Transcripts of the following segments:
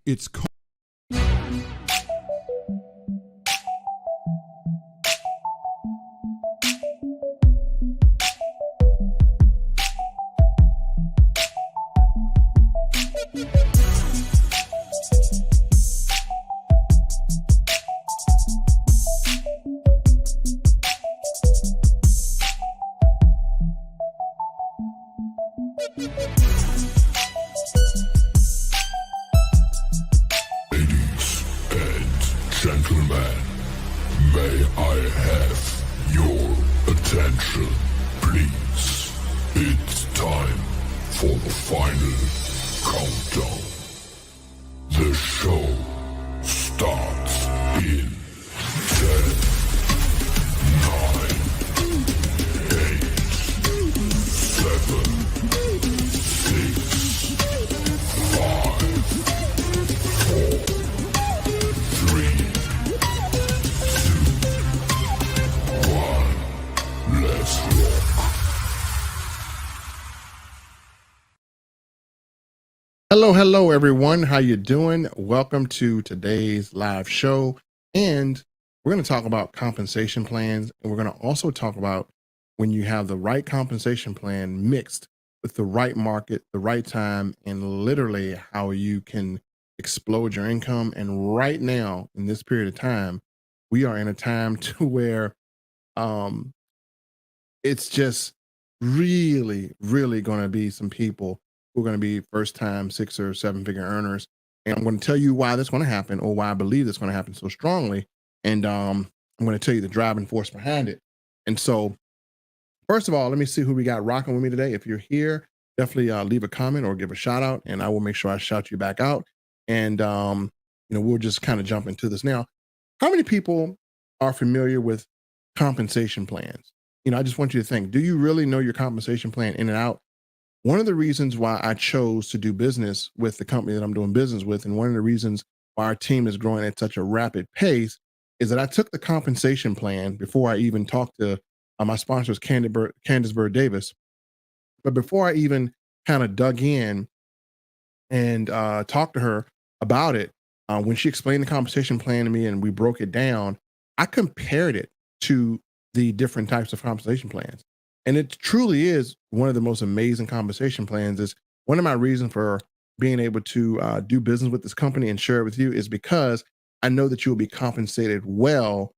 It's called. Ladies and gentlemen, may I have your attention, please? It's time for the final countdown. The show starts in 10, 9, 8, 7, 6, 5, 4, 3, 2, 1. Let's rock. Hello, everyone. How you doing? Welcome to today's live show. And we're going to talk about compensation plans. And we're going to also talk about when you have the right compensation plan mixed with the right market, the right time, and literally how you can explode your income. And right now, in this period of time, we are in a time to where um, it's just really going to be some people who are going to be first time 6 or 7 figure earners. And I'm going to tell you why that's going to happen, or why I believe that's going to happen so strongly. And I'm going to tell you the driving force behind it. And so, first of all, let me see who we got rocking with me today. If you're here, definitely leave a comment or give a shout out, and I will make sure I shout you back out. And we'll just kind of jump into this now. How many people are familiar with compensation plans? I just want you to think, do you really know your compensation plan in and out? One of the reasons why I chose to do business with the company that I'm doing business with, and one of the reasons why our team is growing at such a rapid pace, is that I took the compensation plan before I even talked to my sponsors, Candace Bird Davis. But before I even kind of dug in and talked to her about it, when she explained the compensation plan to me and we broke it down, I compared it to the different types of compensation plans. And it truly is one of the most amazing compensation plans. Is one of my reasons for being able to do business with this company and share it with you is because I know that you will be compensated well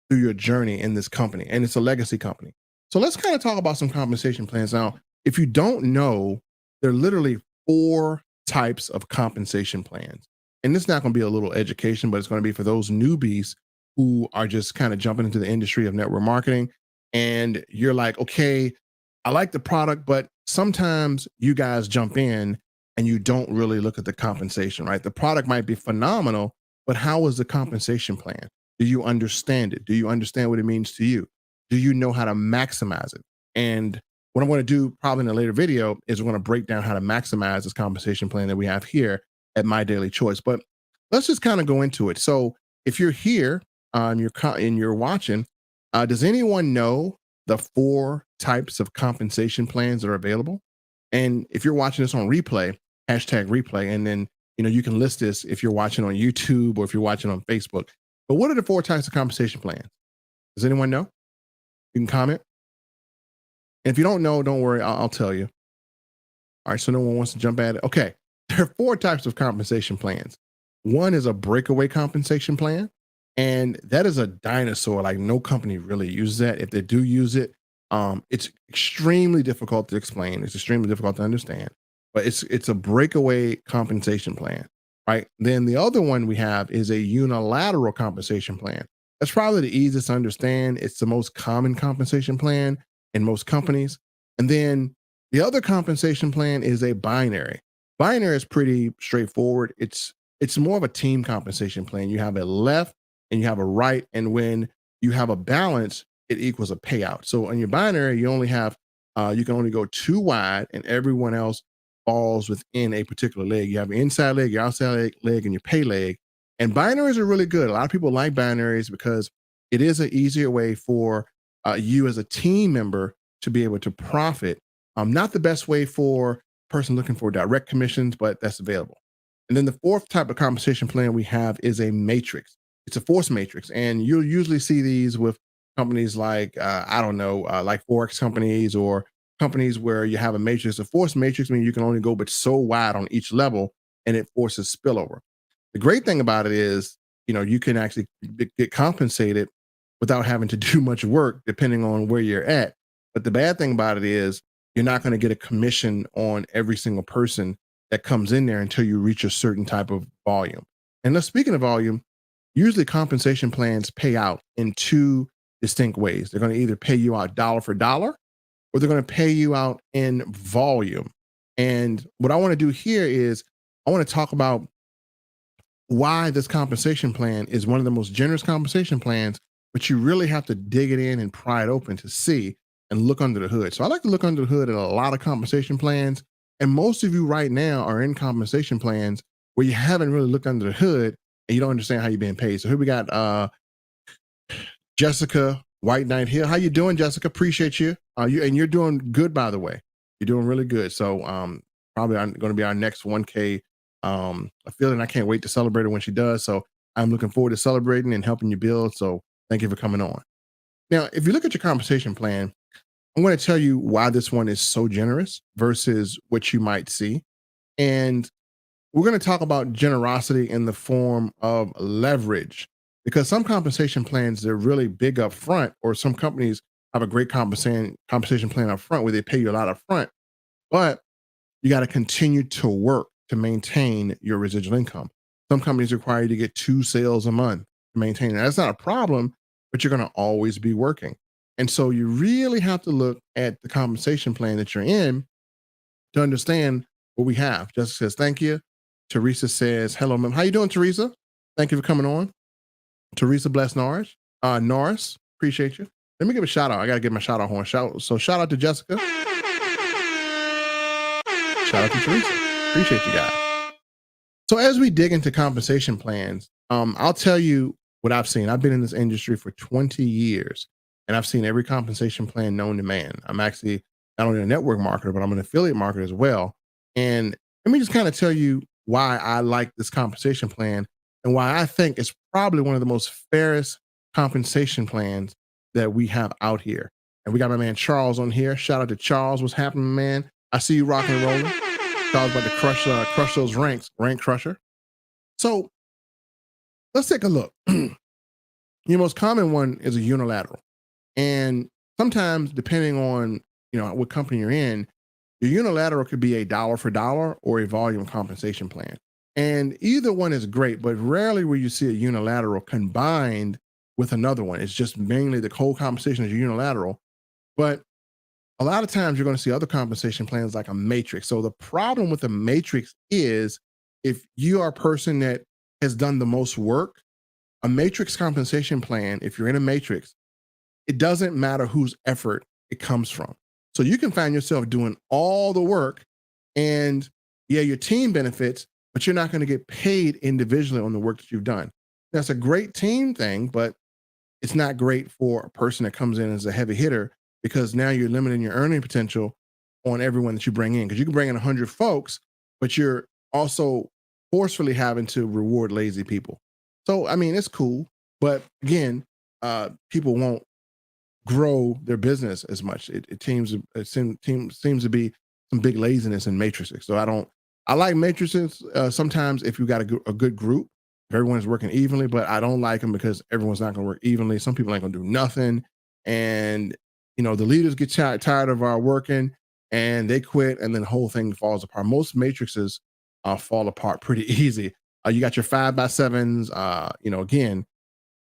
through your journey in this company. And it's a legacy company. So let's kind of talk about some compensation plans. Now, if you don't know, there are literally 4 types of compensation plans. And this is not going to be a little education, but it's going to be for those newbies who are just kind of jumping into the industry of network marketing. And you're like, okay, I like the product, but sometimes you guys jump in and you don't really look at the compensation, right? The product might be phenomenal, but how is the compensation plan? Do you understand it? Do you understand what it means to you? Do you know how to maximize it? And what I'm going to do probably in a later video is we're going to break down how to maximize this compensation plan that we have here at My Daily Choice. But let's just kind of go into it. So if you're here and you're watching, does anyone know the 4 types of compensation plans that are available? And if you're watching this on replay, #replay, and then you can list this if you're watching on YouTube or if you're watching on Facebook. But what are the 4 types of compensation plans? Does anyone know? You can comment. And if you don't know, don't worry, I'll tell you. All right, so no one wants to jump at it. Okay, there are 4 types of compensation plans. One is a breakaway compensation plan. And that is a dinosaur. Like, no company really uses that. If they do use it, it's extremely difficult to explain. It's extremely difficult to understand. But it's a breakaway compensation plan, right? Then the other one we have is a unilateral compensation plan. That's probably the easiest to understand. It's the most common compensation plan in most companies. And then the other compensation plan is a binary. Binary is pretty straightforward. It's more of a team compensation plan. You have a left and you have a right, and when you have a balance, it equals a payout. So in your binary, you only have you can only go 2 wide, and everyone else falls within a particular leg. You have your inside leg, your outside leg, and your pay leg. And binaries are really good. A lot of people like binaries because it is an easier way for you as a team member to be able to profit. Not the best way for person looking for direct commissions, but that's available. And then the fourth type of compensation plan we have is a matrix. It's a force matrix, and you'll usually see these with companies like I don't know, like forex companies or companies where you have a matrix. A force matrix means you can only go but so wide on each level, and it forces spillover. The great thing about it is, you can actually get compensated without having to do much work, depending on where you're at. But the bad thing about it is you're not going to get a commission on every single person that comes in there until you reach a certain type of volume. And now, speaking of volume, usually compensation plans pay out in two distinct ways. They're going to either pay you out dollar for dollar, or they're going to pay you out in volume. And what I want to do here is I want to talk about why this compensation plan is one of the most generous compensation plans, but you really have to dig it in and pry it open to see and look under the hood. So I like to look under the hood at a lot of compensation plans. And most of you right now are in compensation plans where you haven't really looked under the hood and you don't understand how you're being paid. So here we got Jessica White Knight here. How you doing, Jessica? Appreciate you. You're doing good, by the way. You're doing really good. So probably going to be our next 1K affiliate. I can't wait to celebrate her when she does. So I'm looking forward to celebrating and helping you build. So thank you for coming on. Now, if you look at your compensation plan, I'm going to tell you why this one is so generous versus what you might see. And we're going to talk about generosity in the form of leverage, because some compensation plans, they're really big up front, or some companies have a great compensation plan up front where they pay you a lot up front, but you got to continue to work to maintain your residual income. Some companies require you to get 2 sales a month to maintain it. That's not a problem, but you're going to always be working. And so you really have to look at the compensation plan that you're in to understand what we have. Jessica says, thank you. Teresa says, hello, ma'am. How you doing, Teresa? Thank you for coming on. Teresa Bless Norris. Norris, appreciate you. Let me give a shout out. I got to give my shout out horn. Shout out to Jessica. Shout out to Teresa. Appreciate you guys. So as we dig into compensation plans, I'll tell you what I've seen. I've been in this industry for 20 years, and I've seen every compensation plan known to man. I'm actually not only a network marketer, but I'm an affiliate marketer as well. And let me just kind of tell you why I like this compensation plan and why I think it's probably one of the most fairest compensation plans that we have out here. And we got my man Charles on here. Shout out to Charles. What's happening, man? I see you rocking and rolling. Charles about to crush those ranks, rank crusher. So let's take a look. Your most common one is a unilateral. And sometimes, depending on what company you're in, your unilateral could be a dollar for dollar or a volume compensation plan. And either one is great, but rarely will you see a unilateral combined with another one. It's just mainly the whole compensation is unilateral. But a lot of times you're going to see other compensation plans like a matrix. So the problem with the matrix is if you are a person that has done the most work, a matrix compensation plan, if you're in a matrix, it doesn't matter whose effort it comes from. So you can find yourself doing all the work and yeah, your team benefits, but you're not going to get paid individually on the work that you've done. That's a great team thing, but it's not great for a person that comes in as a heavy hitter, because now you're limiting your earning potential on everyone that you bring in. Because you can bring in 100 folks, but you're also forcefully having to reward lazy people. So, I mean, it's cool, but again, people won't grow their business as much. It seems to be some big laziness in matrices. So I like matrices sometimes if you got a good group, if everyone's working evenly, but I don't like them because everyone's not going to work evenly. Some people ain't going to do nothing. And, the leaders get tired of our working and they quit, and then the whole thing falls apart. Most matrices fall apart pretty easy. You got your 5x7s, again,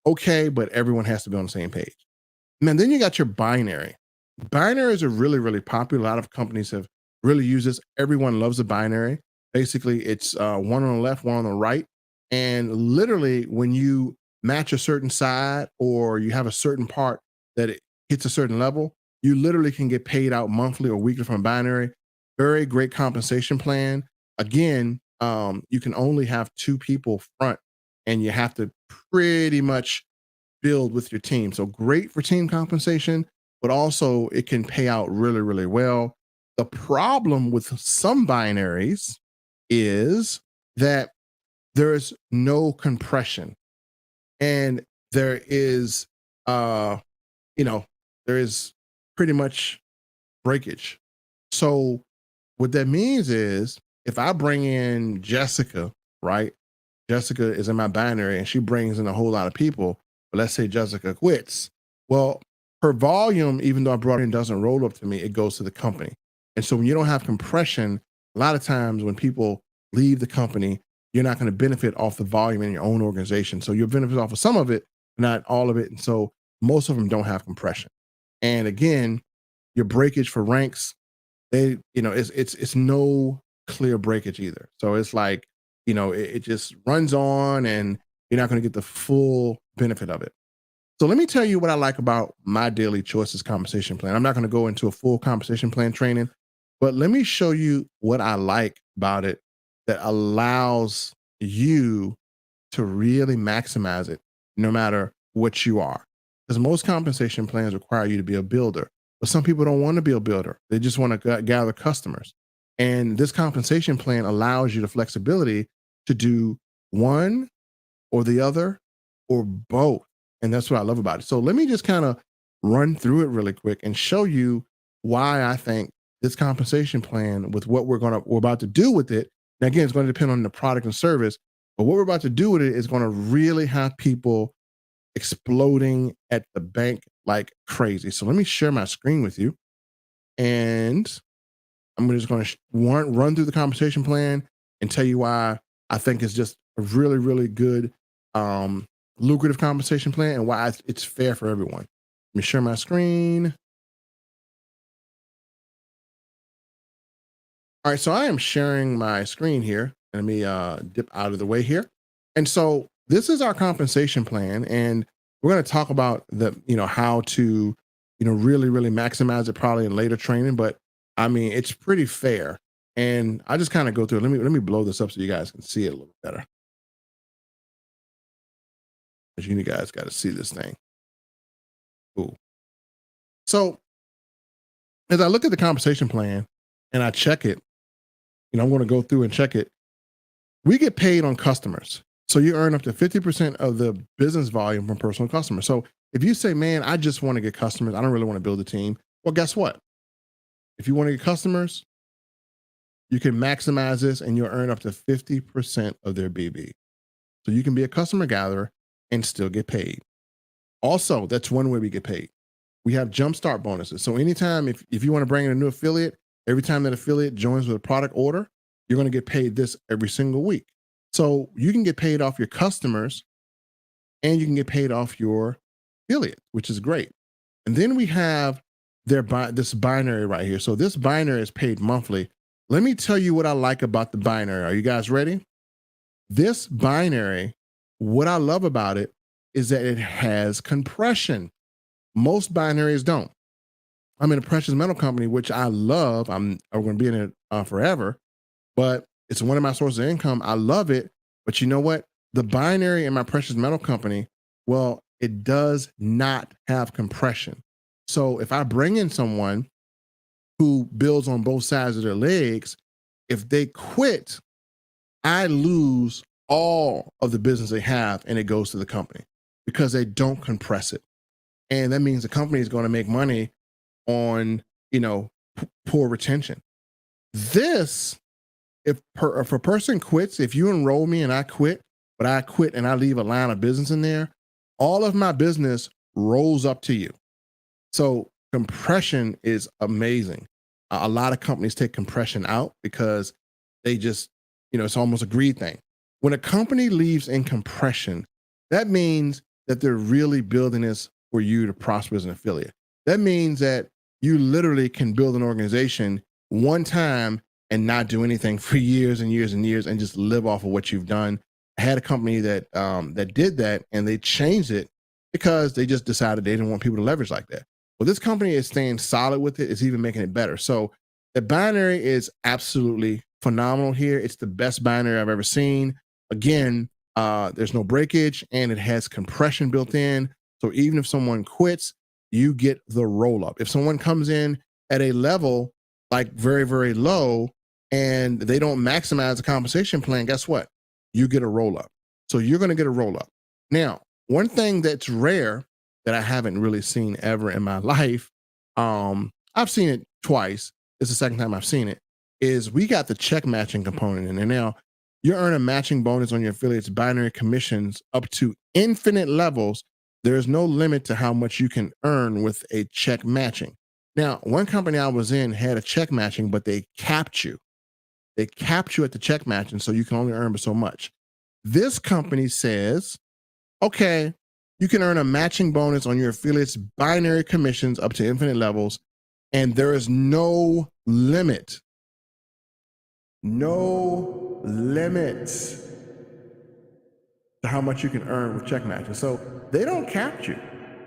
okay, but everyone has to be on the same page. And then you got your binary. Binaries are really, really popular. A lot of companies have really used this. Everyone loves a binary. Basically, it's one on the left, one on the right. And literally, when you match a certain side or you have a certain part that it hits a certain level, you literally can get paid out monthly or weekly from a binary. Very great compensation plan. Again, you can only have 2 people front, and you have to pretty much build with your team. So great for team compensation, but also it can pay out really, really well. The problem with some binaries is that there is no compression, and there is uh you know there is pretty much breakage. So what that means is if I bring in Jessica, right? Jessica is in my binary and she brings in a whole lot of people, but let's say Jessica quits. Well, her volume, even though I brought it in, doesn't roll up to me, it goes to the company. And so when you don't have compression, a lot of times when people leave the company, you're not going to benefit off the volume in your own organization. So you'll benefit off of some of it, not all of it. And so most of them don't have compression. And again, your breakage for ranks, it's no clear breakage either. So it's like, it just runs on and you're not going to get the full benefit of it. So let me tell you what I like about my daily choices compensation plan. I'm not going to go into a full compensation plan training, but let me show you what I like about it that allows you to really maximize it no matter what you are. Because most compensation plans require you to be a builder, but some people don't want to be a builder. They just want to gather customers. And this compensation plan allows you the flexibility to do one or the other or both. And that's what I love about it. So let me just kind of run through it really quick and show you why I think this compensation plan with what we're about to do with it. Now, again, it's going to depend on the product and service, but what we're about to do with it is going to really have people exploding at the bank like crazy. So let me share my screen with you. And I'm just going to run through the compensation plan and tell you why I think it's just a really, really good, lucrative compensation plan and why it's fair for everyone. Let me share my screen. All right, so I am sharing my screen here. Let me dip out of the way here. And so this is our compensation plan, and we're going to talk about how to really, really maximize it probably in later training. But I mean, it's pretty fair, and I just kind of go through it. Let me blow this up so you guys can see it a little better. Because you guys got to see this thing. Cool. So as I look at the compensation plan and I check it, I'm going to go through and check it. We get paid on customers. So you earn up to 50% of the business volume from personal customers. So if you say, man, I just want to get customers, I don't really want to build a team. Well, guess what? If you want to get customers, you can maximize this and you'll earn up to 50% of their BB. So you can be a customer gatherer and still get paid. Also, that's one way we get paid. We have jumpstart bonuses. So anytime, if you want to bring in a new affiliate, every time that affiliate joins with a product order, you're going to get paid this every single week. So you can get paid off your customers and you can get paid off your affiliate, which is great. And then we have this binary right here. So this binary is paid monthly. Let me tell you what I like about the binary. Are you guys ready? This binary, what I love about it is that it has compression. Most binaries don't. I'm in a precious metal company, which I love. I'm going to be in it forever, but it's one of my sources of income. I love it. But you know what? The binary in my precious metal company, well, it does not have compression. So if I bring in someone who builds on both sides of their legs, if they quit, I lose all of the business they have and it goes to the company because they don't compress it. And that means the company is going to make money on, poor retention. This, if a person quits, if you enroll me and I quit, but I quit and I leave a line of business in there, all of my business rolls up to you. So compression is amazing. A lot of companies take compression out because they just, it's almost a greed thing. When a company leaves in compression, that means that they're really building this for you to prosper as an affiliate. That means that you literally can build an organization one time and not do anything for years and years and years and just live off of what you've done. I had a company that did that and they changed it because they just decided they didn't want people to leverage like that. Well, this company is staying solid with it. It's even making it better. So the binary is absolutely phenomenal here. It's the best binary I've ever seen. Again, there's no breakage and it has compression built in. So even if someone quits, you get the roll up. If someone comes in at a level like very, very low and they don't maximize the compensation plan, guess what? You get a roll up. So you're going to get a roll up. Now, one thing that's rare that I haven't really seen ever in my life, I've seen it twice. It's the second time I've seen it, is we got the check matching component in there. Now, you earn a matching bonus on your affiliates' binary commissions up to infinite levels. There's no limit to how much you can earn with a check matching. Now, one company I was in had a check matching, but they capped you. They capped you at the check matching, so you can only earn so much. This company says, okay, you can earn a matching bonus on your affiliates' binary commissions up to infinite levels, and there is no limit. No limits to how much you can earn with check matching. So they don't cap you.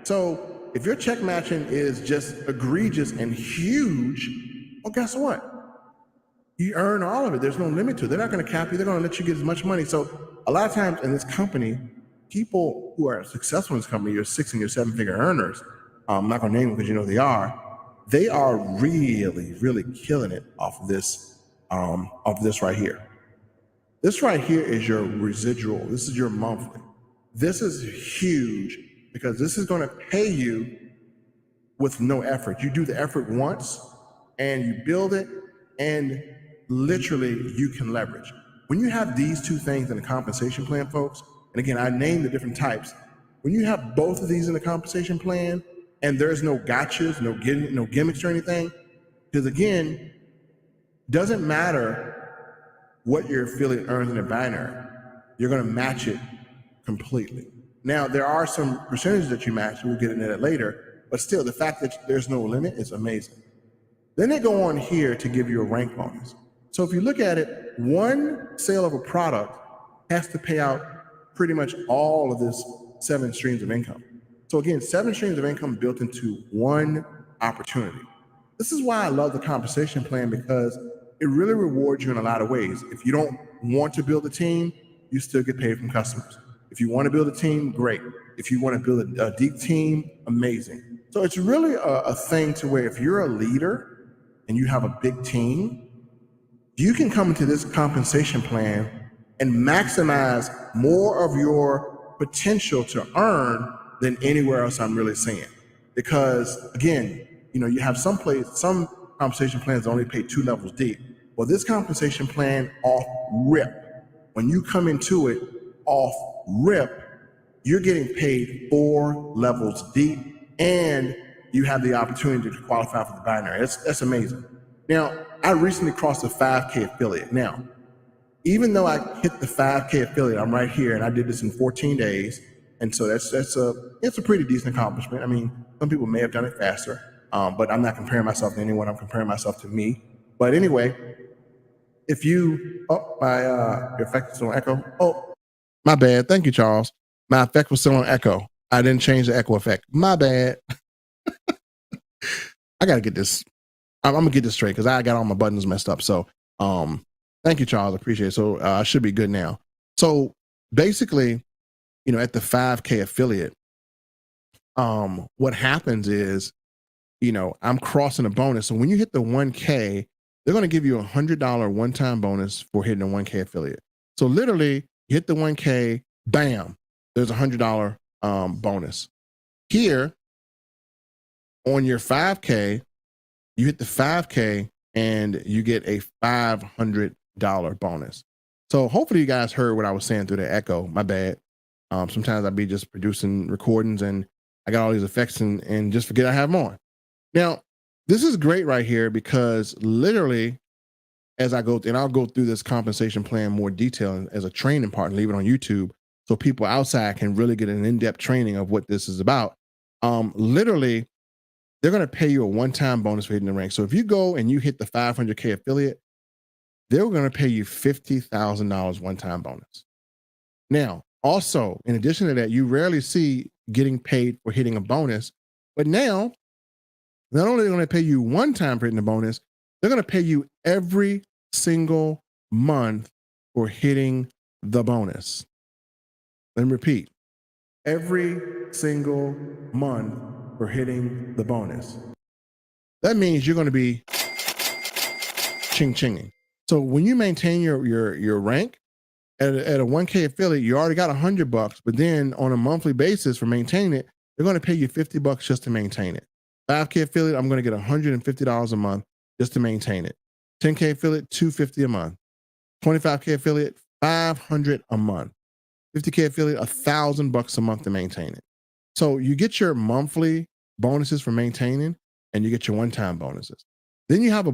So if your check matching is just egregious and huge, well, guess what? You earn all of it. There's no limit to it. They're not going to cap you. They're going to let you get as much money. So a lot of times in this company, people who are successful in this company, your 6 and your 7 figure earners, I'm not going to name them because you know they are really, really killing it off of this right here. This right here is your residual. This is your monthly. This is huge because this is going to pay you with no effort. You do the effort once and you build it, and literally you can leverage. When you have these two things in a compensation plan, folks, and again, I named the different types. When you have both of these in the compensation plan and there's no gotchas, no gimmicks or anything, because again, doesn't matter what your affiliate earns in a binary, you're going to match it completely. Now, there are some percentages that you match, we'll get into that later, but still, the fact that there's no limit is amazing. Then they go on here to give you a rank bonus. So if you look at it, one sale of a product has to pay out pretty much all of this 7 streams of income. So again, 7 streams of income built into one opportunity. This is why I love the compensation plan, because it really rewards you in a lot of ways. If you don't want to build a team, you still get paid from customers. If you want to build a team, great. If you want to build a deep team, amazing. So it's really a thing to where if you're a leader and you have a big team, you can come into this compensation plan and maximize more of your potential to earn than anywhere else I'm really seeing. Because again, you have some compensation plans that only pay 2 levels deep. Well, this compensation plan off rip, when you come into it off rip, you're getting paid 4 levels deep, and you have the opportunity to qualify for the binary. That's amazing. Now, I recently crossed the 5K affiliate. Now, even though I hit the 5K affiliate, I'm right here, and I did this in 14 days, and so it's a pretty decent accomplishment. I mean, some people may have done it faster, but I'm not comparing myself to anyone. I'm comparing myself to me. But anyway, if you, your effect is still on echo. Oh, my bad. Thank you, Charles. My effect was still on echo. I didn't change the echo effect. My bad. I got to get this. I'm going to get this straight because I got all my buttons messed up. So thank you, Charles. I appreciate it. So I should be good now. So basically, at the 5K affiliate, what happens is, I'm crossing a bonus. So when you hit the 1K, they're going to give you $100 one-time bonus for hitting a 1K affiliate. So literally, you hit the 1K, bam, there's a $100 bonus. Here, on your 5K, you hit the 5K and you get a $500 bonus. So hopefully you guys heard what I was saying through the echo. My bad. Sometimes I'd be just producing recordings and I got all these effects and just forget I have them on. Now, this is great right here because literally, as I go, and I'll go through this compensation plan more detail as a training part and leave it on YouTube so people outside can really get an in-depth training of what this is about. Literally, they're going to pay you a one-time bonus for hitting the rank. So if you go and you hit the 500K affiliate, they're going to pay you $50,000 one-time bonus. Now, also, in addition to that, you rarely see getting paid for hitting a bonus, but now, not only are they going to pay you one time for hitting the bonus, they're going to pay you every single month for hitting the bonus. Let me repeat. Every single month for hitting the bonus. That means you're going to be ching chinging. So when you maintain your rank at a 1K affiliate, you already got $100, but then on a monthly basis for maintaining it, they're going to pay you $50 just to maintain it. 5K affiliate, I'm going to get $150 a month just to maintain it. 10K affiliate, $250 a month. 25K affiliate, $500 a month. 50K affiliate, $1,000 a month to maintain it. So you get your monthly bonuses for maintaining, and you get your one-time bonuses. Then you have a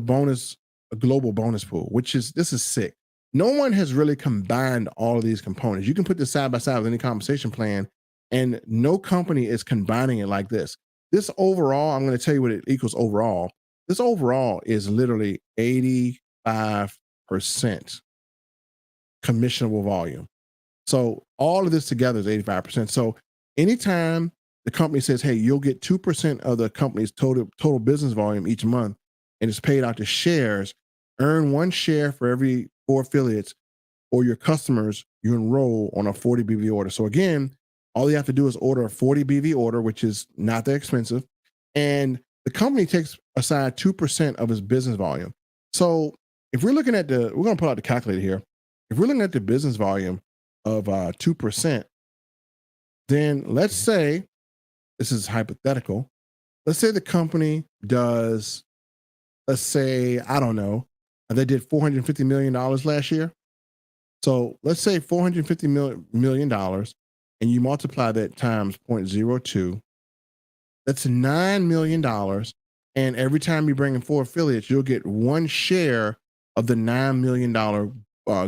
global bonus pool, this is sick. No one has really combined all of these components. You can put this side by side with any compensation plan, and no company is combining it like this. This overall, I'm going to tell you what it equals overall. This overall is literally 85% commissionable volume. So all of this together is 85%. So anytime the company says, hey, you'll get 2% of the company's total business volume each month, and it's paid out to shares, earn 1 share for every 4 affiliates, or your customers you enroll on a 40 BV order. So again, all you have to do is order a 40 BV order, which is not that expensive. And the company takes aside 2% of its business volume. So if we're looking at we're going to pull out the calculator here. If we're looking at the business volume of 2%, then let's say, this is hypothetical, let's say the company does, let's say, I don't know, they did $450 million last year. So let's say $450 million, and you multiply that times 0.02, that's $9 million. And every time you bring in 4 affiliates, you'll get 1 share of the $9 million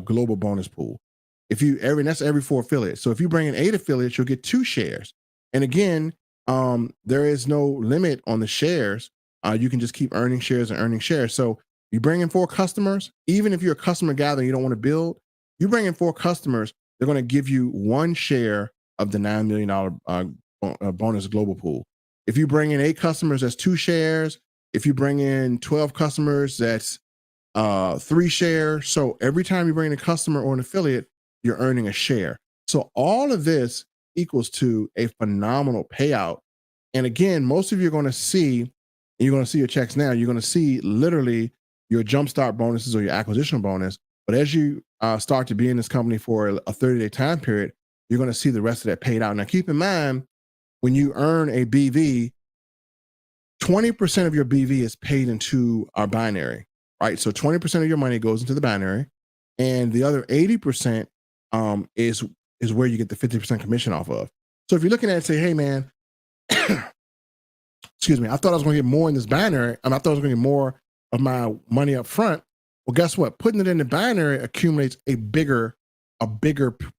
global bonus pool. That's every 4 affiliates. So if you bring in 8 affiliates, you'll get 2 shares. And again, there is no limit on the shares. You can just keep earning shares and earning shares. So you bring in 4 customers, even if you're a customer gathering, you don't want to build, you bring in 4 customers, they're going to give you 1 share of the $9 million bonus global pool. If you bring in 8 customers, that's 2 shares. If you bring in 12 customers, that's 3 shares. So every time you bring in a customer or an affiliate, you're earning a share. So all of this equals to a phenomenal payout. And again, most of you are going to see, and you're going to see your checks now, you're going to see literally your jumpstart bonuses or your acquisition bonus. But as you start to be in this company for a 30-day time period, you're going to see the rest of that paid out. Now, keep in mind, when you earn a BV, 20% of your BV is paid into our binary, right? So 20% of your money goes into the binary, and the other 80% is where you get the 50% commission off of. So if you're looking at it and say, hey, man, excuse me, I thought I was going to get more in this binary, and I thought I was going to get more of my money up front. Well, guess what? Putting it in the binary accumulates a bigger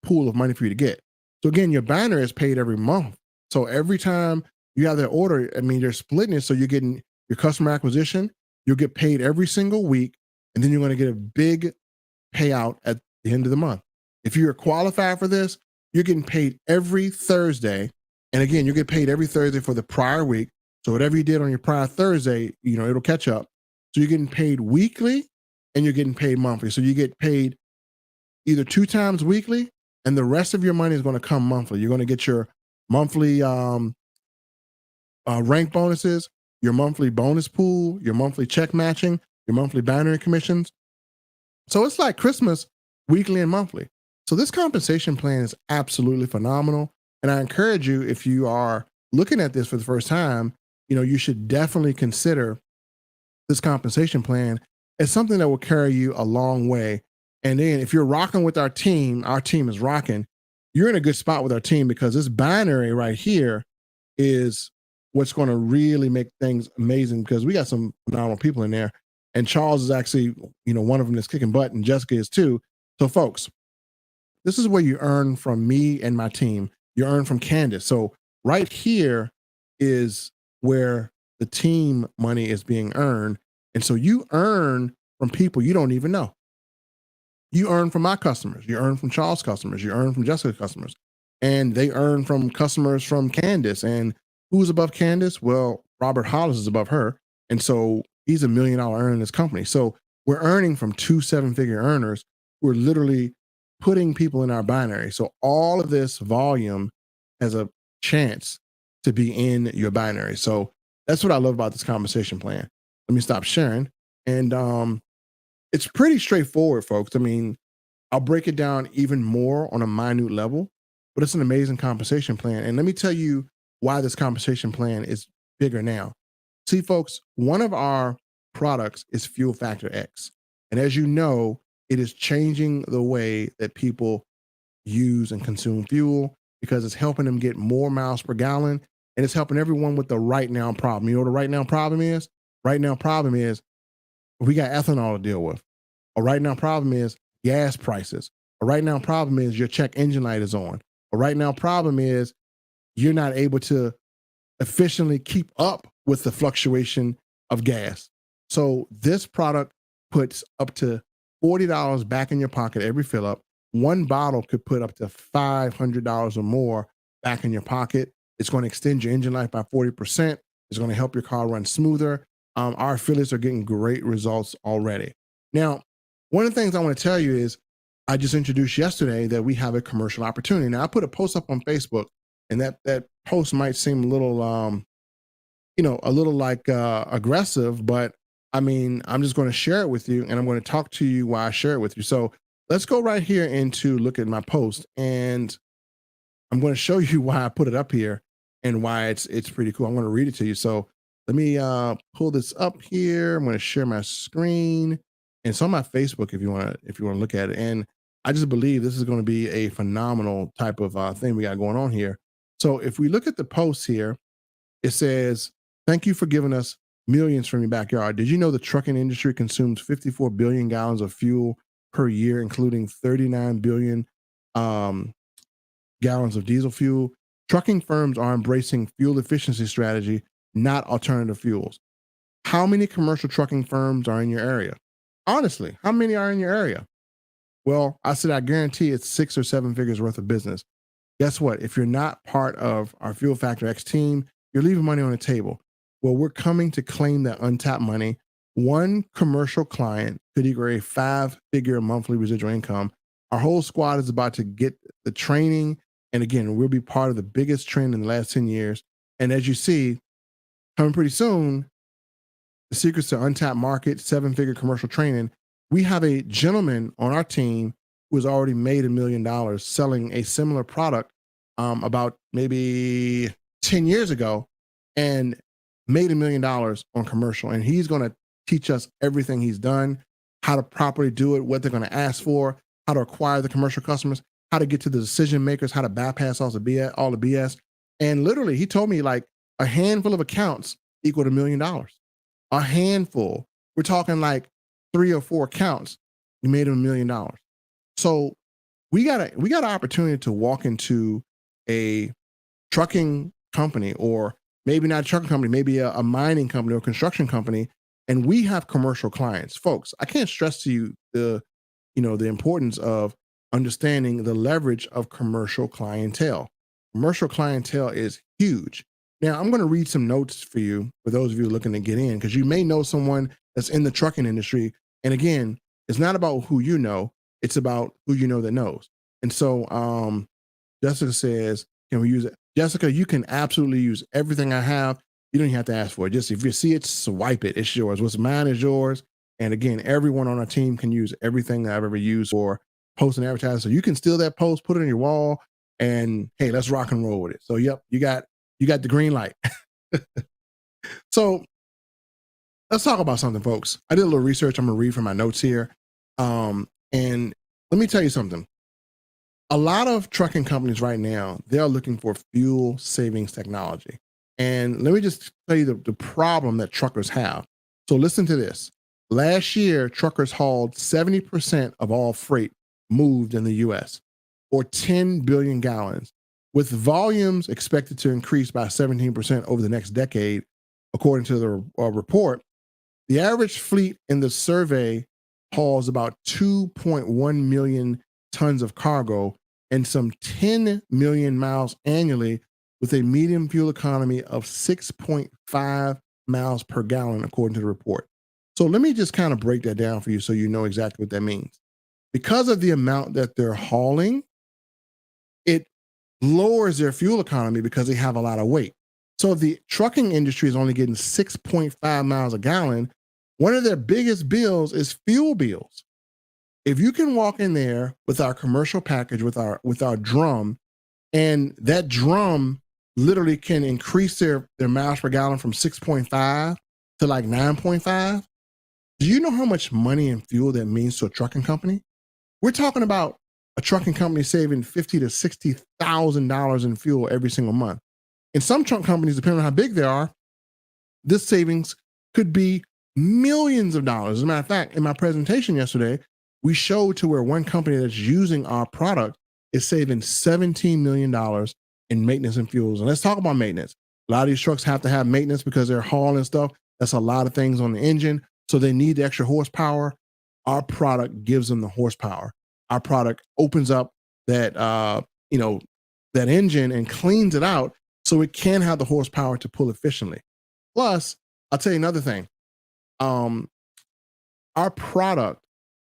pool of money for you to get. So again, your binary is paid every month. So every time you have that order, I mean, they're splitting it. So you're getting your customer acquisition, you'll get paid every single week, and then you're going to get a big payout at the end of the month. If you're qualified for this, you're getting paid every Thursday. And again, you get paid every Thursday for the prior week. So whatever you did on your prior Thursday, it'll catch up. So you're getting paid weekly and you're getting paid monthly. So you get paid either 2 times weekly, and the rest of your money is going to come monthly. You're going to get your monthly rank bonuses, your monthly bonus pool, your monthly check matching, your monthly binary commissions. So it's like Christmas, weekly and monthly. So this compensation plan is absolutely phenomenal. And I encourage you, if you are looking at this for the first time, you should definitely consider this compensation plan as something that will carry you a long way. And then if you're rocking with our team is rocking, you're in a good spot with our team, because this binary right here is what's going to really make things amazing, because we got some phenomenal people in there. And Charles is actually, one of them that's kicking butt, and Jessica is too. So folks, this is where you earn from me and my team. You earn from Candace. So right here is where the team money is being earned. And so you earn from people you don't even know. You earn from my customers. You earn from Charles' customers. You earn from Jessica's customers. And they earn from customers from Candace. And who's above Candace? Well, Robert Hollis is above her. And so he's $1 million earner in this company. So we're earning from 2 7-figure earners. We're literally putting people in our binary. So all of this volume has a chance to be in your binary. So that's what I love about this compensation plan. Let me stop sharing. And It's pretty straightforward, folks. I mean, I'll break it down even more on a minute level, but it's an amazing compensation plan. And let me tell you why this compensation plan is bigger now. See, folks, one of our products is Fuel Factor X. And as you know, it is changing the way that people use and consume fuel because it's helping them get more miles per gallon and it's helping everyone with the right now problem. You know what the right now problem is? Right now problem is we got ethanol to deal with. A right now problem is gas prices. A right now problem is your check engine light is on. A right now problem is you're not able to efficiently keep up with the fluctuation of gas. So this product puts up to $40 back in your pocket every fill up. One bottle could put up to $500 or more back in your pocket. It's going to extend your engine life by 40%. It's going to help your car run smoother. Our affiliates are getting great results already. Now, one of the things I want to tell you is I just introduced yesterday that we have a commercial opportunity. Now, I put a post up on Facebook, and that post might seem a little, a little like aggressive, but I mean, I'm just going to share it with you, and I'm going to talk to you why I share it with you. So let's go right here into look at my post, and I'm going to show you why I put it up here and why it's pretty cool. I'm going to read it to you. So let me pull this up here. I'm going to share my screen, and it's on my Facebook if you want to look at it. And I just believe this is going to be a phenomenal type of thing we got going on here. So if we look at the post here, it says, "Thank you for giving us millions from your backyard. Did you know the trucking industry consumes 54 billion gallons of fuel per year, including 39 billion gallons of diesel fuel? Trucking firms are embracing fuel efficiency strategy, not alternative fuels. How many commercial trucking firms are in your area? Honestly, how many are in your area?" Well, I said, I guarantee it's 6 or 7 figures worth of business. Guess what? If you're not part of our Fuel Factor X team, you're leaving money on the table. Well, we're coming to claim that untapped money. One commercial client could equal a 5-figure monthly residual income. Our whole squad is about to get the training. And again, we'll be part of the biggest trend in the last 10 years. And as you see, coming pretty soon, the secrets to untapped market, 7-figure commercial training. We have a gentleman on our team who has already made $1 million selling a similar product about maybe 10 years ago and made $1 million on commercial. And he's going to teach us everything he's done, how to properly do it, what they're going to ask for, how to acquire the commercial customers, how to get to the decision makers, how to bypass all the BS. And literally, he told me like a handful of accounts equaled $1 million. A handful. We're talking like 3 or 4 accounts. You made him $1 million. So we got an opportunity to walk into a trucking company, or maybe not a trucking company, maybe a mining company or construction company, and we have commercial clients. Folks, I can't stress to you the importance of understanding the leverage of commercial clientele. Commercial clientele is huge. Now, I'm going to read some notes for you, for those of you looking to get in, because you may know someone that's in the trucking industry. And again, it's not about who you know, it's about who you know that knows. And so Jessica says, can we use it? Jessica, you can absolutely use everything I have. You don't even have to ask for it. Just if you see it, swipe it. It's yours. What's mine is yours. And again, everyone on our team can use everything that I've ever used for post and advertising. So you can steal that post, put it on your wall, and hey, let's rock and roll with it. So yep, you got the green light. So let's talk about something, folks. I did a little research. I'm going to read from my notes here. And let me tell you something. A lot of trucking companies right now, they're looking for fuel savings technology. And let me just tell you the problem that truckers have. So listen to this. Last year, truckers hauled 70% of all freight moved in the US, or 10 billion gallons, with volumes expected to increase by 17% over the next decade, according to the report. The average fleet in the survey hauls about 2.1 million tons of cargo and some 10 million miles annually, with a medium fuel economy of 6.5 miles per gallon, according to the report. So let me just kind of break that down for you so you know exactly what that means. Because of the amount that they're hauling, it lowers their fuel economy because they have a lot of weight. So if the trucking industry is only getting 6.5 miles a gallon, One of their biggest bills is fuel bills. If you can walk in there with our commercial package, with our drum, and that drum literally can increase their miles per gallon from 6.5 to like 9.5. Do you know how much money and fuel that means to a trucking company? We're talking about a trucking company saving $50,000 to $60,000 in fuel every single month. In some truck companies, depending on how big they are, this savings could be millions of dollars. As a matter of fact, in my presentation yesterday, we showed to where one company that's using our product is saving $17 million in maintenance and fuels. And let's talk about maintenance. A lot of these trucks have to have maintenance because they're hauling stuff. That's a lot of things on the engine. So they need the extra horsepower. Our product gives them the horsepower. Our product opens up that that engine and cleans it out so it can have the horsepower to pull efficiently. Plus, I'll tell you another thing. Our product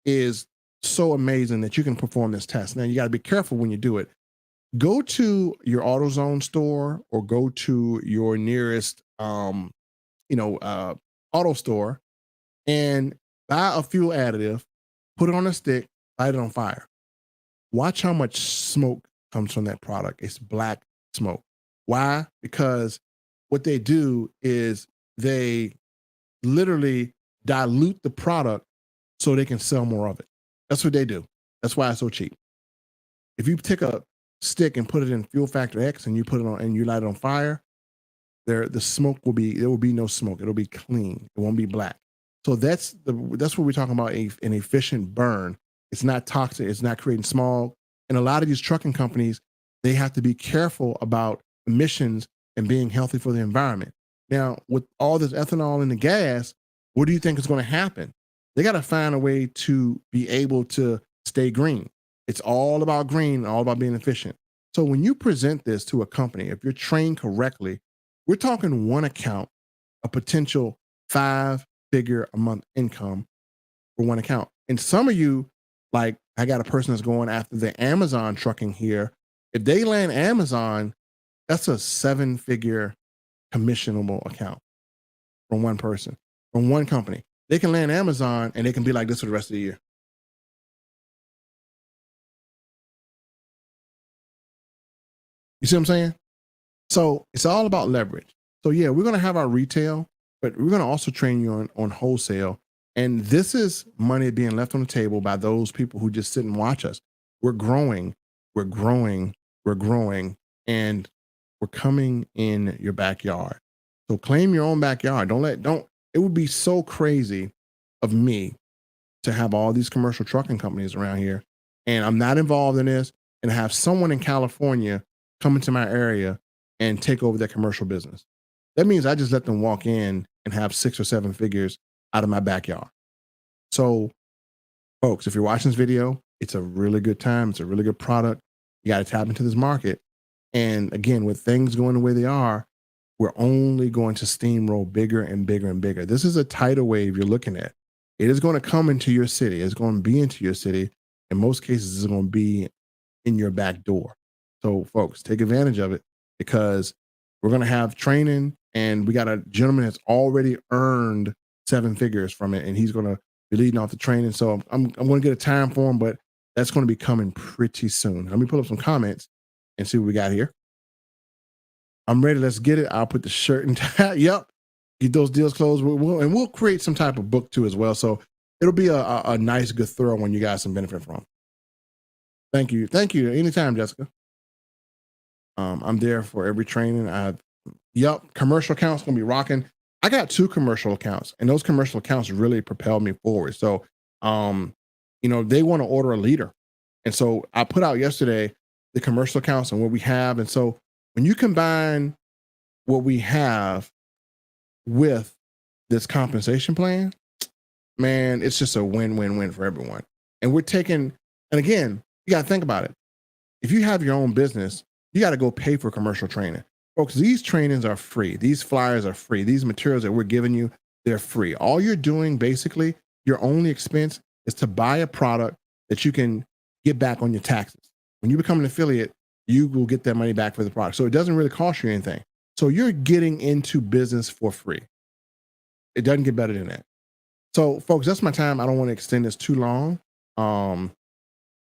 is so amazing that you can perform this test. Now, you got to be careful when you do it. Go to your AutoZone store or go to your nearest auto store and buy a fuel additive, put it on a stick, light it on fire. Watch how much smoke comes from that product. It's black smoke. Why? Because what they do is they literally dilute the product so they can sell more of it. That's what they do. That's why it's so cheap. If you take a stick and put it in fuel factor X and you put it on and you light it on fire, there will be no smoke. It'll be clean. It won't be black. So that's what we're talking about, an efficient burn. It's not toxic. It's not creating smog. And a lot of these trucking companies, they have to be careful about emissions and being healthy for the environment. Now, with all this ethanol in the gas, what do you think is going to happen? They got to find a way to be able to stay green. It's all about green, all about being efficient. So when you present this to a company, if you're trained correctly, we're talking one account, a potential 5-figure a month income for one account. And some of you, like I got a person that's going after the Amazon trucking here. If they land Amazon, that's a 7-figure commissionable account from one person, from one company. They can land Amazon and they can be like this for the rest of the year. You see what I'm saying? So it's all about leverage. So yeah, we're going to have our retail, but we're going to also train you on wholesale. And this is money being left on the table by those people who just sit and watch us. We're growing, we're growing, we're growing, and we're coming in your backyard. So claim your own backyard. It would be so crazy of me to have all these commercial trucking companies around here, and I'm not involved in this, and have someone in California come into my area and take over their commercial business. That means I just let them walk in and have 6 or 7 figures out of my backyard. So, folks, if you're watching this video, it's a really good time. It's a really good product. You got to tap into this market. And again, with things going the way they are, we're only going to steamroll bigger and bigger and bigger. This is a tidal wave you're looking at. It is going to come into your city. It's going to be into your city. In most cases, it's going to be in your back door. So, folks, take advantage of it because we're going to have training, and we got a gentleman that's already earned 7 figures from it, and he's going to be leading off the training. So I'm going to get a time for him, but that's going to be coming pretty soon. Let me pull up some comments and see what we got here. I'm ready. Let's get it. I'll put the shirt and tie. Yep. Get those deals closed. We'll create some type of book too as well. So it'll be a nice, good, thorough one you guys can benefit from. Thank you. Thank you. Anytime, Jessica. I'm there for every training. Commercial accounts going to be rocking. I got 2 commercial accounts, and those commercial accounts really propelled me forward. So, they want to order a leader. And so I put out yesterday the commercial accounts and what we have. And so when you combine what we have with this compensation plan, man, it's just a win-win-win for everyone. And and again, you got to think about it. If you have your own business, you got to go pay for commercial training. Folks, these trainings are free. These flyers are free. These materials that we're giving you, they're free. All you're doing, basically, your only expense is to buy a product that you can get back on your taxes. When you become an affiliate, you will get that money back for the product. So it doesn't really cost you anything. So you're getting into business for free. It doesn't get better than that. So, folks, that's my time. I don't want to extend this too long. Um,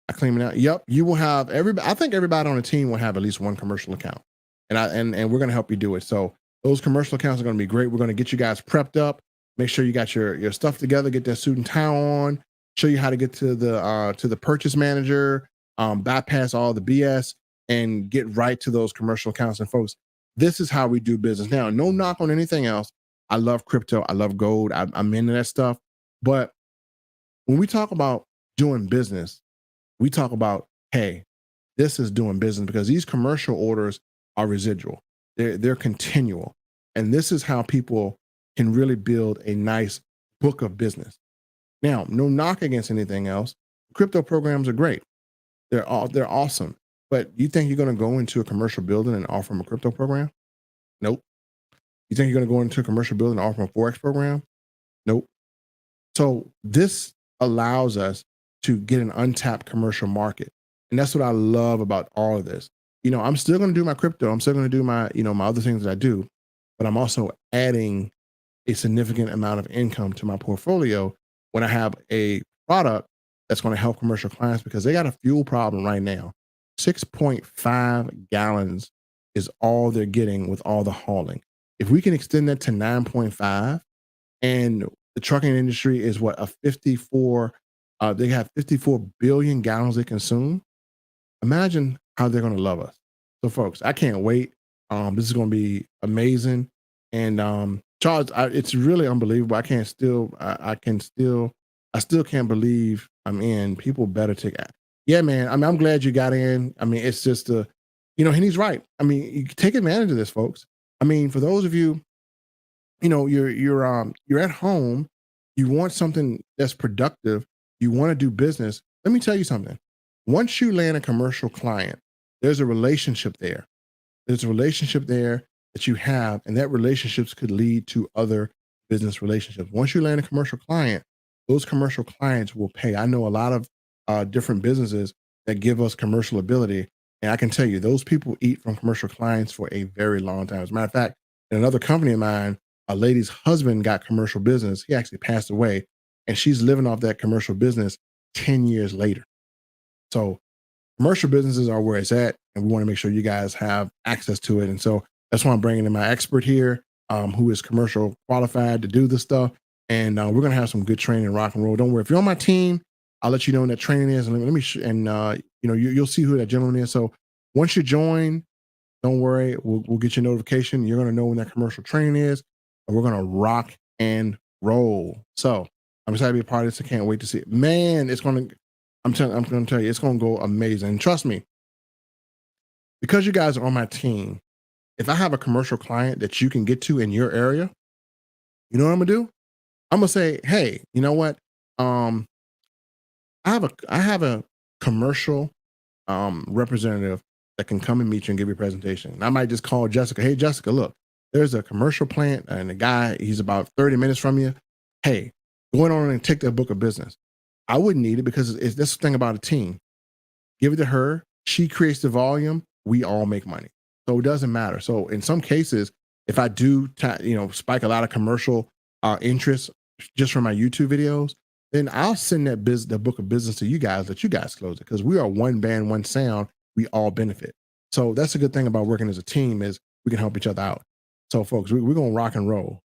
I clean it out. Yep, you will have everybody. I think everybody on the team will have at least one commercial account, and we're going to help you do it. So those commercial accounts are going to be great. We're going to get you guys prepped up. Make sure you got your stuff together. Get that suit and tie on. Show you how to get to the purchase manager. Bypass all the BS and get right to those commercial accounts. And folks, this is how we do business. Now, no knock on anything else. I love crypto. I love gold. I'm into that stuff. But when we talk about doing business, we talk about, hey, this is doing business because these commercial orders are residual. They're continual. And this is how people can really build a nice book of business. Now, no knock against anything else. Crypto programs are great. They're awesome. But you think you're going to go into a commercial building and offer them a crypto program? Nope. You think you're going to go into a commercial building and offer them a Forex program? Nope. So this allows us to get an untapped commercial market. And that's what I love about all of this. I'm still going to do my crypto. I'm still going to do my, my other things that I do, but I'm also adding a significant amount of income to my portfolio when I have a product that's going to help commercial clients because they got a fuel problem right now. 6.5 gallons is all they're getting with all the hauling. If we can extend that to 9.5, and the trucking industry is what, a 54, they have 54 billion gallons they consume. Imagine how they're going to love us. So folks, I can't wait. This is going to be amazing. And Charles, it's really unbelievable. I still can't believe I'm in. People better take it. Yeah, man. I'm glad you got in. It's just and he's right. You take advantage of this, folks. For those of you, you're at home, you want something that's productive, you want to do business. Let me tell you something. Once you land a commercial client, there's a relationship there. There's a relationship there that you have, and that relationships could lead to other business relationships. Once you land a commercial client, those commercial clients will pay. I know a lot of different businesses that give us commercial ability, and I can tell you, those people eat from commercial clients for a very long time. As a matter of fact, in another company of mine, a lady's husband got commercial business. He actually passed away, and she's living off that commercial business 10 years later. So commercial businesses are where it's at, and we want to make sure you guys have access to it. And so that's why I'm bringing in my expert here, who is commercial qualified to do this stuff. And we're going to have some good training and rock and roll. Don't worry. If you're on my team, I'll let you know when that training is. And you'll see who that gentleman is. So once you join, don't worry. We'll get your notification. You're going to know when that commercial training is, and we're going to rock and roll. So I'm excited to be a part of this. I can't wait to see it. Man, I'm going to tell you, it's going to go amazing. And trust me, because you guys are on my team, if I have a commercial client that you can get to in your area, you know what I'm going to do? I'm going to say, hey, you know what? I have a commercial representative that can come and meet you and give you a presentation. And I might just call Jessica. Hey, Jessica, look, there's a commercial plant and the guy, he's about 30 minutes from you. Hey, go on and take that book of business. I wouldn't need it because it's this thing about a team. Give it to her. She creates the volume. We all make money. So it doesn't matter. So in some cases, if I do, spike a lot of commercial interest just from my YouTube videos, then I'll send the book of business to you guys, let you guys close it, because we are one band, one sound. We all benefit. So that's a good thing about working as a team is we can help each other out. So folks, we're going to rock and roll.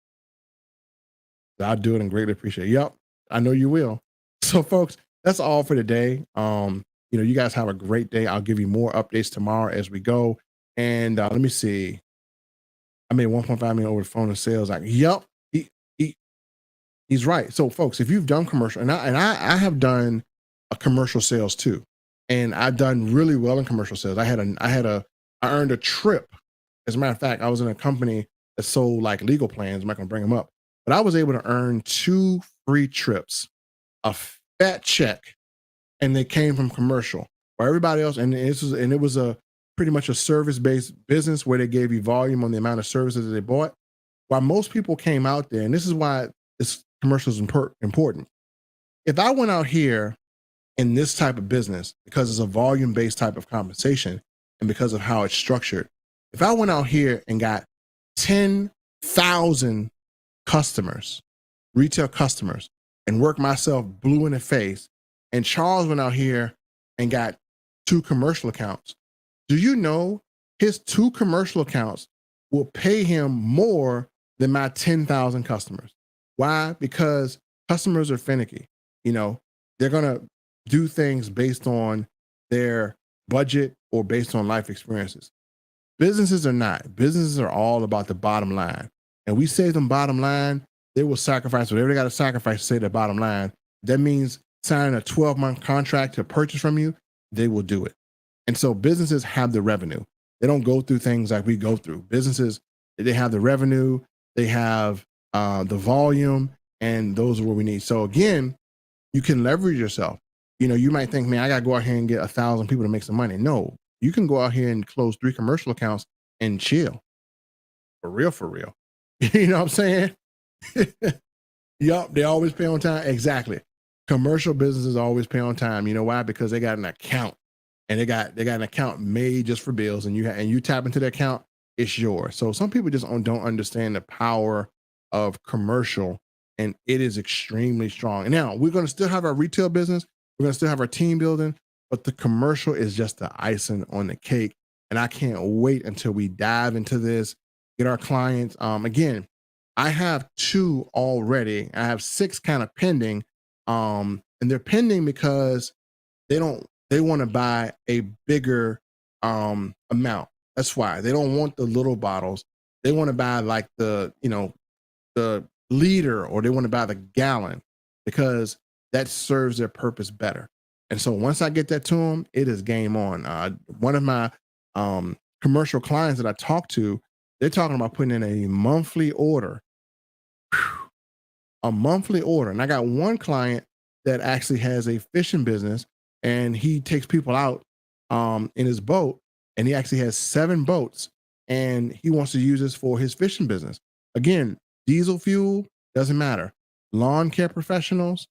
I'll do it and greatly appreciate it. Yep, I know you will. So folks, that's all for today. You guys have a great day. I'll give you more updates tomorrow as we go. And let me see. I made 1.5 million over the phone in sales. Yep, he's right. So folks, if you've done commercial, and I have done a commercial sales too, and I've done really well in commercial sales. I earned a trip. As a matter of fact, I was in a company that sold like legal plans. I'm not going to bring them up, but I was able to earn 2 free trips, a fat check, and they came from commercial. Where everybody else, and it was a pretty much a service-based business where they gave you volume on the amount of services that they bought. While most people came out there, and this is why this commercial is important. If I went out here in this type of business, because it's a volume-based type of compensation, and because of how it's structured, if I went out here and got 10,000 customers, retail customers, and work myself blue in the face. And Charles went out here and got 2 commercial accounts. Do you know his 2 commercial accounts will pay him more than my 10,000 customers? Why? Because customers are finicky. You know, they're going to do things based on their budget or based on life experiences. Businesses are not. Businesses are all about the bottom line. And we say them bottom line, they will sacrifice whatever they got to sacrifice to say the bottom line. That means signing a 12-month contract to purchase from you, they will do it. And so businesses have the revenue. They don't go through things like we go through. Businesses, they have the revenue, they have the volume, and those are what we need. So again, you can leverage yourself. You know, you might think, man, I got to go out here and get 1,000 people to make some money. No, you can go out here and close 3 commercial accounts and chill. For real, for real. You know what I'm saying? Yup, they always pay on time. Exactly. Commercial businesses always pay on time. You know why? Because they got an account, and they got an account made just for bills, and you tap into the account, it's yours. So some people just don't understand the power of commercial, and it is extremely strong. And now we're going to still have our retail business, we're going to still have our team building, but the commercial is just the icing on the cake. And I can't wait until we dive into this, get our clients. Again, I have 2 already. I have 6 kind of pending. And they're pending because they want to buy a bigger amount. That's why they don't want the little bottles. They want to buy like the liter, or they want to buy the gallon, because that serves their purpose better. And so once I get that to them, it is game on. One of my commercial clients that I talk to, they're talking about putting in a monthly order. A monthly order. And I got one client that actually has a fishing business, and he takes people out in his boat, and he actually has 7 boats, and he wants to use this for his fishing business. Again, diesel fuel doesn't matter. Lawn care professionals,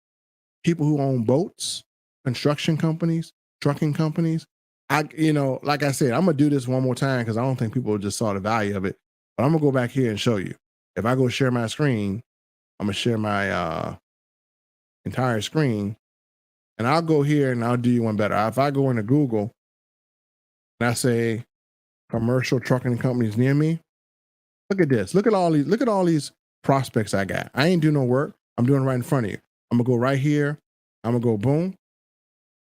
people who own boats, construction companies, trucking companies. Like I said, I'm gonna do this one more time because I don't think people just saw the value of it. But I'm gonna go back here and show you. If I go share my screen, I'm gonna share my entire screen, and I'll go here and I'll do you one better. If I go into Google and I say commercial trucking companies near me, look at this. Look at all these prospects I got. I ain't doing no work. I'm doing it right in front of you. I'm gonna go right here. I'm gonna go boom.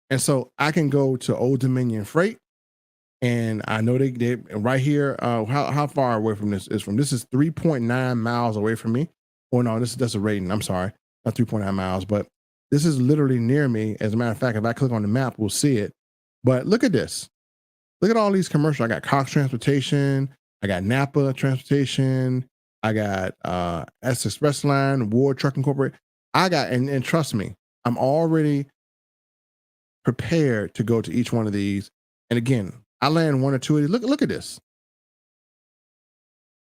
And so I can go to Old Dominion Freight, and I know they right here. How far away from this is from? This is 3.9 miles away from me. Oh no, that's a rating. I'm sorry, not 3.9 miles, but this is literally near me. As a matter of fact, if I click on the map, we'll see it. But look at this. Look at all these commercials. I got Cox Transportation. I got Napa Transportation. I got S Express Line, Ward Trucking Corporate. I got, and trust me, I'm already prepared to go to each one of these. And again, I land 1 or 2 of these. Look at this.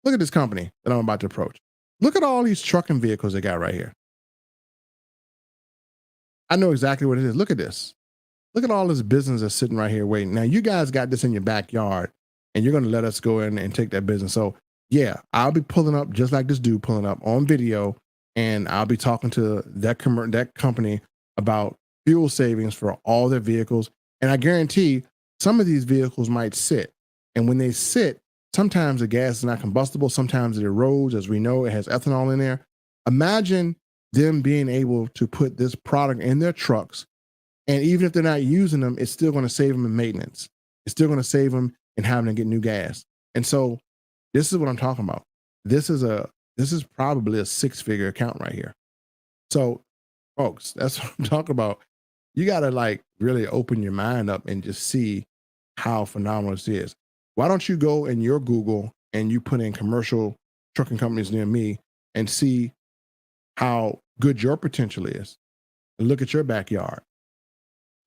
Look at this company that I'm about to approach. Look at all these trucking vehicles they got right here. I know exactly what it is. Look at this. Look at all this business that's sitting right here waiting. Now, you guys got this in your backyard, and you're going to let us go in and take that business. So, yeah, I'll be pulling up just like this dude pulling up on video, and I'll be talking to that company about fuel savings for all their vehicles. And I guarantee some of these vehicles might sit. And when they sit, sometimes the gas is not combustible. Sometimes it erodes. As we know, it has ethanol in there. Imagine them being able to put this product in their trucks. And even if they're not using them, it's still going to save them in maintenance. It's still going to save them in having to get new gas. And so this is what I'm talking about. This is probably a 6-figure account right here. So folks, that's what I'm talking about. You got to like really open your mind up and just see how phenomenal this is. Why don't you go in your Google and you put in commercial trucking companies near me and see how good your potential is, and look at your backyard.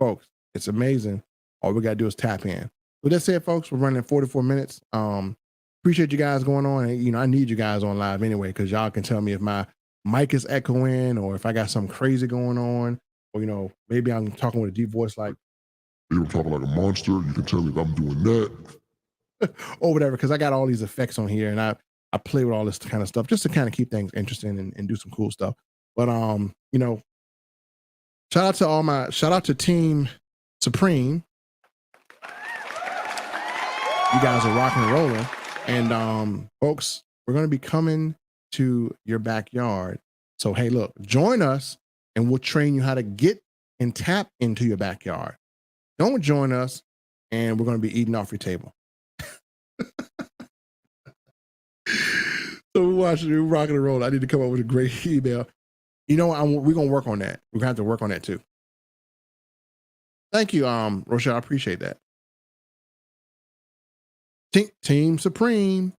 Folks, it's amazing. All we got to do is tap in. So that's it, folks. We're running 44 minutes. Appreciate you guys going on. And, I need you guys on live anyway, because y'all can tell me if my mic is echoing or if I got something crazy going on, or, maybe I'm talking with a deep voice like, you're talking like a monster. You can tell me if I'm doing that. or whatever, because I got all these effects on here, and I play with all this kind of stuff just to kind of keep things interesting and do some cool stuff. But, Shout out to Team Supreme. You guys are rocking and rolling. And folks, we're going to be coming to your backyard. So hey, look, join us and we'll train you how to get and tap into your backyard. Don't join us and we're going to be eating off your table. So we're rocking and rolling. I need to come up with a great email. You know, we're going to work on that. We're going to have to work on that too. Thank you, Rochelle. I appreciate that. Team Supreme.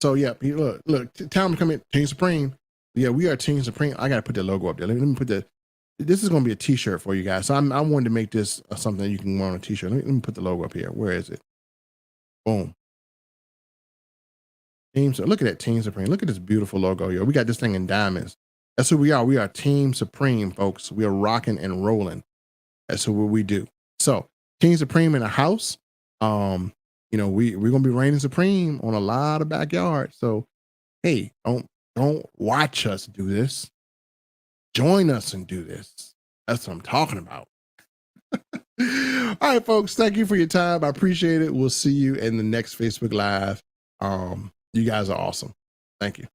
So yeah, look, time to come in. Team Supreme. Yeah, we are Team Supreme. I gotta put the logo up there. Let me put this is gonna be a t-shirt for you guys. So I wanted to make this something you can wear on a t-shirt. Let me put the logo up here. Where is it? Boom. Look at that, Team Supreme. Look at this beautiful logo, yo. We got this thing in diamonds. That's who we are. We are Team Supreme, folks. We are rocking and rolling. That's what we do. So Team Supreme in a house. You know, we're gonna be reigning supreme on a lot of backyards. So hey, don't watch us do this. Join us and do this. That's what I'm talking about. All right, folks. Thank you for your time. I appreciate it. We'll see you in the next Facebook Live. You guys are awesome. Thank you.